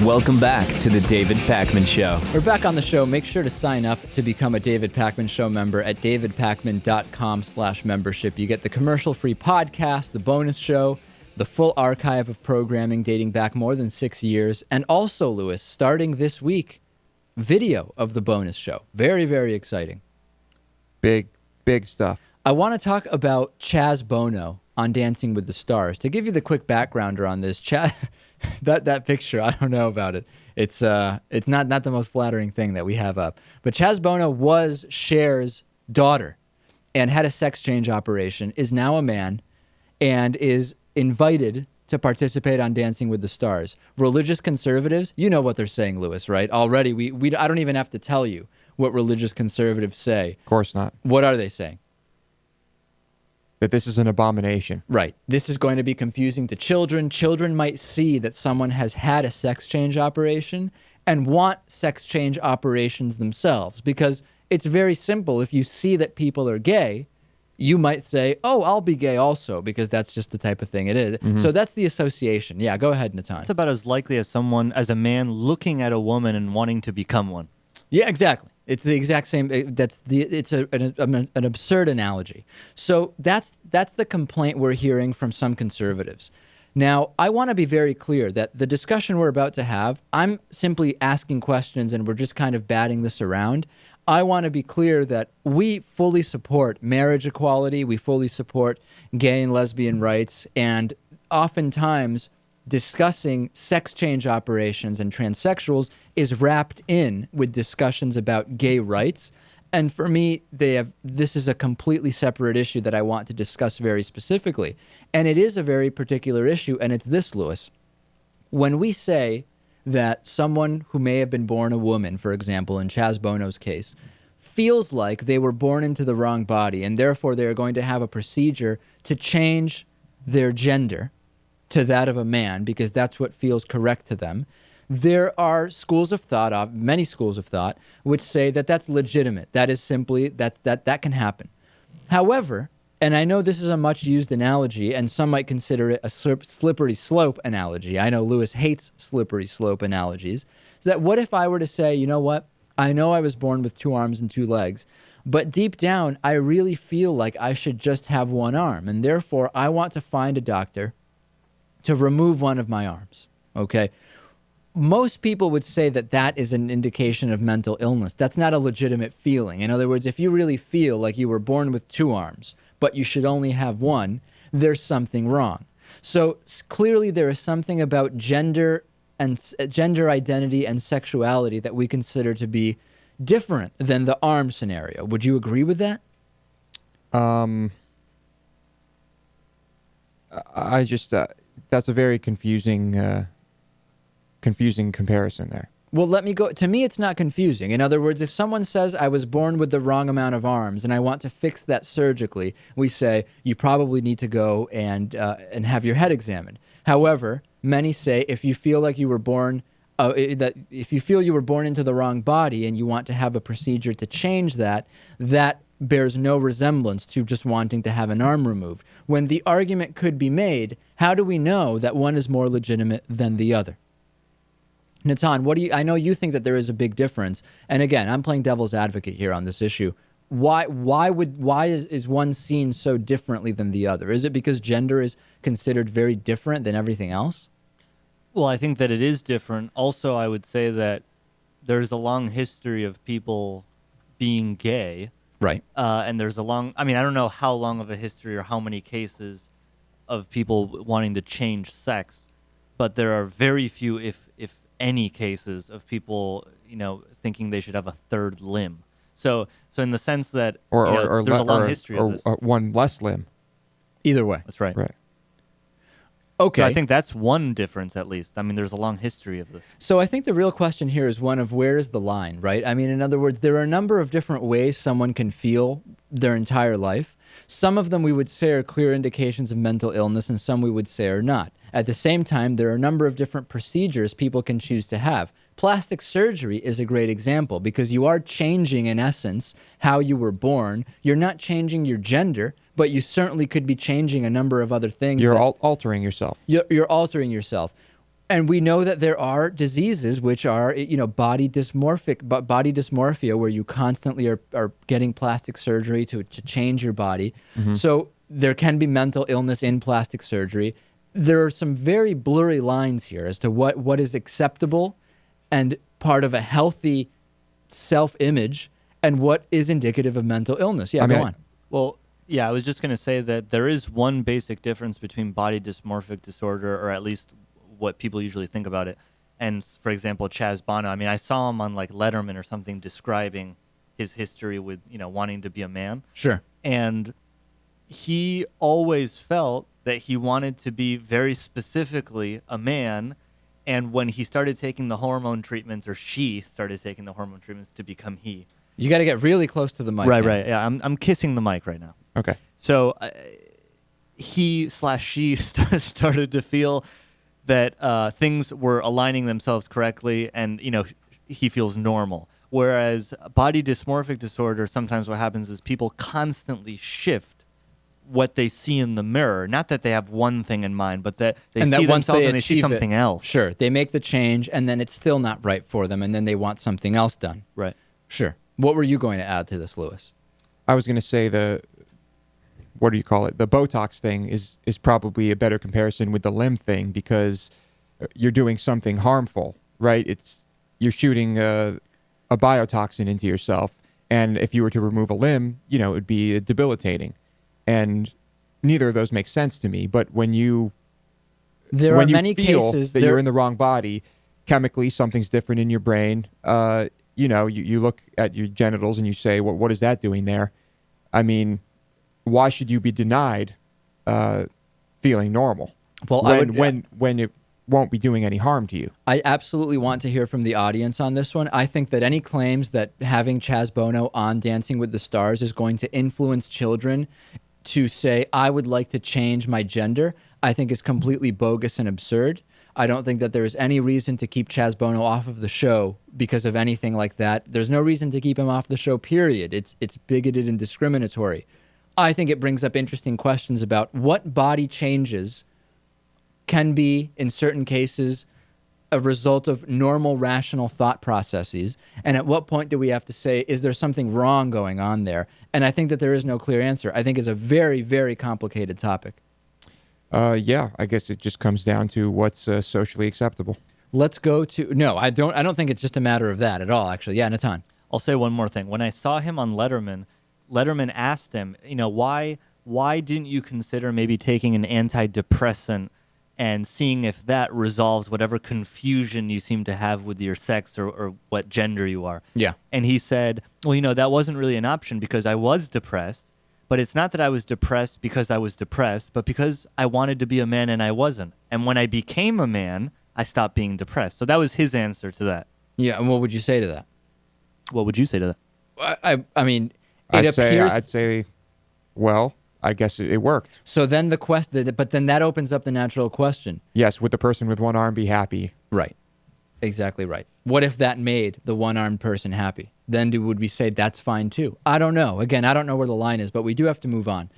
Welcome back to the David Pakman Show. We're back on the show. Make sure to sign up to become a David Pakman Show member at davidpakman.com/membership. You get the commercial-free podcast, the bonus show, the full archive of programming dating back more than 6 years, and also, Lewis, starting this week, video of the bonus show. Very, very exciting. Big stuff. I want to talk about Chaz Bono on Dancing with the Stars. To give you the quick backgrounder on this, Chaz... That picture, I don't know about it. It's not the most flattering thing that we have up. But Chaz Bono was Cher's daughter and had a sex change operation, is now a man, and is invited to participate on Dancing with the Stars. Religious conservatives, you know what they're saying, Lewis, right? Already, I don't even have to tell you what religious conservatives say. Of course not. What are they saying? That this is an abomination. Right. This is going to be confusing to children. Children might see that someone has had a sex change operation and want sex change operations themselves, because it's very simple. If you see that people are gay, you might say, oh, I'll be gay also, because that's just the type of thing it is. Mm-hmm. So that's the association. Yeah, go ahead, Natan. It's about as likely as as a man looking at a woman and wanting to become one. Yeah, exactly. It's the exact same. It's an absurd analogy. So that's the complaint we're hearing from some conservatives. Now, I want to be very clear that the discussion we're about to have, I'm simply asking questions and we're just kind of batting this around. I want to be clear that we fully support marriage equality. We fully support gay and lesbian rights, and oftentimes discussing sex change operations and transsexuals is wrapped in with discussions about gay rights. And for me, this is a completely separate issue that I want to discuss very specifically. And it is a very particular issue, and it's this, Lewis. When we say that someone who may have been born a woman, for example, in Chaz Bono's case, feels like they were born into the wrong body, and therefore they are going to have a procedure to change their gender to that of a man because that's what feels correct to them, there are schools of thought, many schools of thought, which say that that's legitimate. That is simply, that can happen. However, and I know this is a much used analogy, and some might consider it a slippery slope analogy. I know Lewis hates slippery slope analogies. So that what if I were to say, you know what, I know I was born with 2 arms and 2 legs, but deep down, I really feel like I should just have 1 arm, and therefore I want to find a doctor to remove one of my arms, okay? Most people would say that that is an indication of mental illness. That's not a legitimate feeling. In other words, if you really feel like you were born with 2 arms, but you should only have 1, there's something wrong. So clearly there is something about gender and gender identity and sexuality that we consider to be different than the arm scenario. Would you agree with that? I just that's a very confusing comparison there. Well, let me go. To me, it's not confusing. In other words, if someone says I was born with the wrong amount of arms and I want to fix that surgically, we say you probably need to go and have your head examined. However, many say if you feel like you were born if you feel you were born into the wrong body and you want to have a procedure to change that, that bears no resemblance to just wanting to have an arm removed. When the argument could be made, how do we know that one is more legitimate than the other? Natan, I know you think that there is a big difference. And again, I'm playing devil's advocate here on this issue. Why is one seen so differently than the other? Is it because gender is considered very different than everything else? Well, I think that it is different. Also, I would say that there's a long history of people being gay. Right. And there's I don't know how long of a history or how many cases of people wanting to change sex, but there are very few, if any, cases of people, thinking they should have a 3rd limb. So in the sense that there's a long history of this. Or 1 less limb. Either way. That's right. Right. Okay. So I think that's one difference, at least. I mean, there's a long history of this. So I think the real question here is one of where is the line, right? I mean, in other words, there are a number of different ways someone can feel their entire life. Some of them we would say are clear indications of mental illness, and some we would say are not. At the same time, there are a number of different procedures people can choose to have. Plastic surgery is a great example because you are changing, in essence, how you were born. You're not changing your gender, but you certainly could be changing a number of other things. You're altering yourself. You're altering yourself. And we know that there are diseases which are, body dysmorphia, where you constantly are getting plastic surgery to change your body. So there can be mental illness in plastic surgery. There are some very blurry lines here as to what is acceptable and part of a healthy self-image and what is indicative of mental illness. Yeah, go on. Well, yeah, I was just going to say that there is one basic difference between body dysmorphic disorder, or at least what people usually think about it, and, for example, Chaz Bono. I mean, I saw him on like Letterman or something describing his history with, wanting to be a man. Sure. And he always felt that he wanted to be very specifically a man. And when he started taking the hormone treatments, or she started taking the hormone treatments to become he. You got to get really close to the mic. Right. Yeah, I'm kissing the mic right now. Okay. So he/she started to feel that things were aligning themselves correctly, and he feels normal. Whereas body dysmorphic disorder, sometimes what happens is people constantly shift what they see in the mirror. Not that they have one thing in mind, but that they see themselves and they see something else. Sure, they make the change, and then it's still not right for them, and then they want something else done. Right. Sure. What were you going to add to this, Lewis? I was going to say the Botox thing is probably a better comparison with the limb thing, because you're doing something harmful, right? You're shooting a biotoxin into yourself, and if you were to remove a limb, it would be debilitating. And neither of those make sense to me. But when you feel that you're in the wrong body, chemically something's different in your brain. You look at your genitals and you say, well, what is that doing there? I mean, why should you be denied feeling normal? Well, when it won't be doing any harm to you. I absolutely want to hear from the audience on this one. I think that any claims that having Chaz Bono on Dancing with the Stars is going to influence children to say, I would like to change my gender, I think is completely bogus and absurd. I don't think that there is any reason to keep Chaz Bono off of the show because of anything like that. There's no reason to keep him off the show, period. It's bigoted and discriminatory. I think it brings up interesting questions about what body changes can be, in certain cases, a result of normal, rational thought processes, and at what point do we have to say, is there something wrong going on there? And I think that there is no clear answer. I think it's a very, very complicated topic. Yeah, I guess it just comes down to what's socially acceptable. Let's go to... No, I don't think it's just a matter of that at all, actually. Yeah, Natan. I'll say one more thing. When I saw him on Letterman asked him, why didn't you consider maybe taking an antidepressant and seeing if that resolves whatever confusion you seem to have with your sex or what gender you are? Yeah. And he said, well, that wasn't really an option because I was depressed, but it's not that I was depressed because I was depressed, but because I wanted to be a man and I wasn't. And when I became a man, I stopped being depressed. So that was his answer to that. Yeah, and what would you say to that? What would you say to that? I mean, I'd say, well, I guess it worked. So then but then that opens up the natural question. Yes, would the person with one arm be happy? Right. Exactly right. What if that made the one-armed person happy? Then would we say that's fine too? I don't know. Again, I don't know where the line is, but we do have to move on.